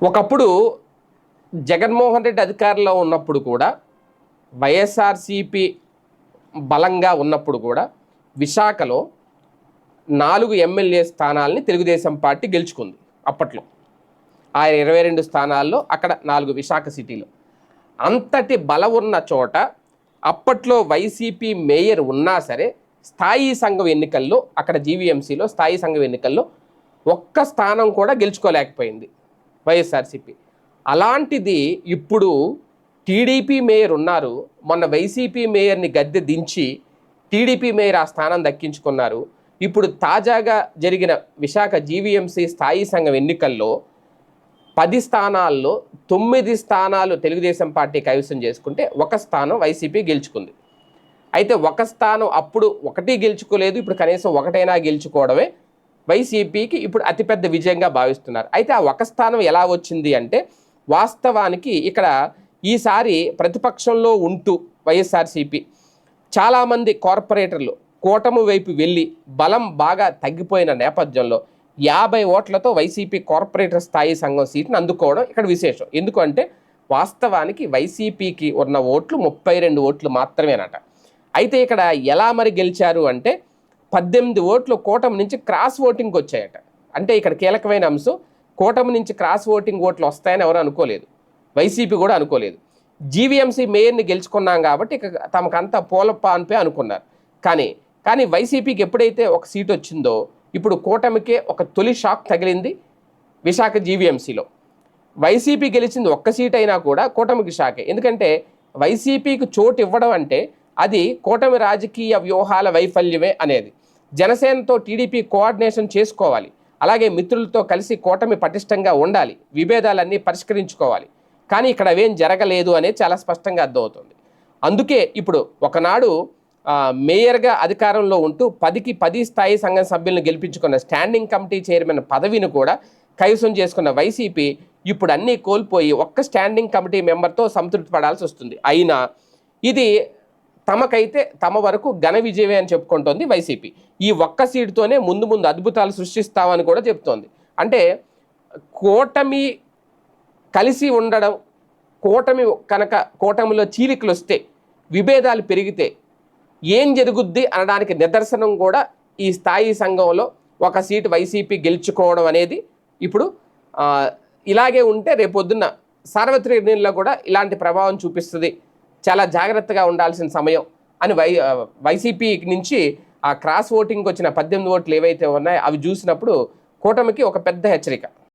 ఒకప్పుడు జగన్మోహన్ రెడ్డి అధికారంలో ఉన్నప్పుడు కూడా వైఎస్ఆర్సీపీ బలంగా ఉన్నప్పుడు కూడా విశాఖలో 4 ఎమ్మెల్యే స్థానాలని తెలుగుదేశం పార్టీ గెలుచుకుంది. అప్పట్లో ఆయన 22 స్థానాల్లో అక్కడ 4 విశాఖ సిటీలో. అంతటి బలం ఉన్న చోట అప్పట్లో వైసీపీ మేయర్ ఉన్నా సరే స్థాయి సంఘం ఎన్నికల్లో అక్కడ జీవీఎంసీలో స్థాయి సంఘం ఎన్నికల్లో ఒక్క స్థానం కూడా గెలుచుకోలేకపోయింది వైఎస్ఆర్సీపీ. అలాంటిది ఇప్పుడు టీడీపీ మేయర్ ఉన్నారు. మొన్న వైసీపీ మేయర్ని గద్దె దించి టీడీపీ మేయర్ ఆ స్థానం దక్కించుకున్నారు. ఇప్పుడు తాజాగా జరిగిన విశాఖ జీవీఎంసీ స్థాయి సంఘం ఎన్నికల్లో 10 స్థానాల్లో 9 స్థానాలు తెలుగుదేశం పార్టీ కైవసం చేసుకుంటే 1 స్థానం వైసీపీ గెలుచుకుంది. అయితే 1 స్థానం అప్పుడు 1 గెలుచుకోలేదు, ఇప్పుడు కనీసం 1 గెలుచుకోవడమే వైసీపీకి ఇప్పుడు అతిపెద్ద విజయంగా భావిస్తున్నారు. అయితే ఆ 1 స్థానం ఎలా వచ్చింది అంటే వాస్తవానికి ఇక్కడ ఈసారి ప్రతిపక్షంలో ఉంటూ వైఎస్ఆర్సీపీ చాలామంది కార్పొరేటర్లు కూటమి వైపు వెళ్ళి బలం బాగా తగ్గిపోయిన నేపథ్యంలో 50 ఓట్లతో వైసీపీ కార్పొరేటర్ స్థాయి సంఘం సీట్ని అందుకోవడం ఇక్కడ విశేషం. ఎందుకంటే వాస్తవానికి వైసీపీకి ఉన్న ఓట్లు 32 ఓట్లు మాత్రమేనట. అయితే ఇక్కడ ఎలా మరి గెలిచారు అంటే 18 ఓట్లు కూటమి నుంచి క్రాస్ ఓటింగ్కి వచ్చాయట. అంటే ఇక్కడ కీలకమైన అంశం, కూటమి నుంచి క్రాస్ ఓటింగ్ ఓట్లు వస్తాయని ఎవరు అనుకోలేదు, వైసీపీ కూడా అనుకోలేదు. జీవీఎంసీ మేయర్ని గెలుచుకున్నాం కాబట్టి ఇక తమకంతా పూలపాన్పే అనుకున్నారు. కానీ వైసీపీకి ఎప్పుడైతే ఒక సీట్ వచ్చిందో ఇప్పుడు కూటమికే ఒక తొలి షాక్ తగిలింది. విశాఖ జీవీఎంసీలో వైసీపీ గెలిచింది 1 సీట్ అయినా కూడా కూటమికి షాకే. ఎందుకంటే వైసీపీకి చోటు ఇవ్వడం అంటే అది కూటమి రాజకీయ వ్యూహాల వైఫల్యమే అనేది. జనసేనతో టీడీపీ కోఆర్డినేషన్ చేసుకోవాలి, అలాగే మిత్రులతో కలిసి కూటమి పటిష్టంగా ఉండాలి, విభేదాలన్నీ పరిష్కరించుకోవాలి. కానీ ఇక్కడ అవేం జరగలేదు అనేది చాలా స్పష్టంగా అర్థమవుతుంది. అందుకే ఇప్పుడు ఒకనాడు మేయర్గా అధికారంలో ఉంటూ 10కి 10 స్థాయి సంఘం సభ్యులను గెలిపించుకున్న స్టాండింగ్ కమిటీ చైర్మన్ పదవిని కూడా కైవసం చేసుకున్న వైసీపీ ఇప్పుడు అన్నీ కోల్పోయి 1 స్టాండింగ్ కమిటీ మెంబర్తో సంతృప్తి పడాల్సి వస్తుంది. అయినా ఇది తమకైతే తమ వరకు ఘన విజయమే అని చెప్పుకుంటోంది వైసీపీ. ఈ 1 సీటుతోనే ముందు అద్భుతాలు సృష్టిస్తామని కూడా చెప్తోంది. అంటే కూటమి కలిసి ఉండడం, కూటమిలో చీలికలు వస్తే, విభేదాలు పెరిగితే ఏం జరుగుద్ది అనడానికి నిదర్శనం కూడా ఈ స్థాయి సంఘంలో 1 సీటు వైసీపీ గెలుచుకోవడం అనేది. ఇప్పుడు ఇలాగే ఉంటే రేపొద్దున్న సార్వత్రిక ఎన్నికల్లో కూడా ఇలాంటి ప్రభావం చూపిస్తుంది, చాలా జాగ్రత్తగా ఉండాల్సిన సమయం అని వైసీపీ నుంచి ఆ క్రాస్ ఓటింగ్కి వచ్చిన 18 ఓట్లు ఏవైతే ఉన్నాయో అవి చూసినప్పుడు కూటమికి ఒక పెద్ద హెచ్చరిక.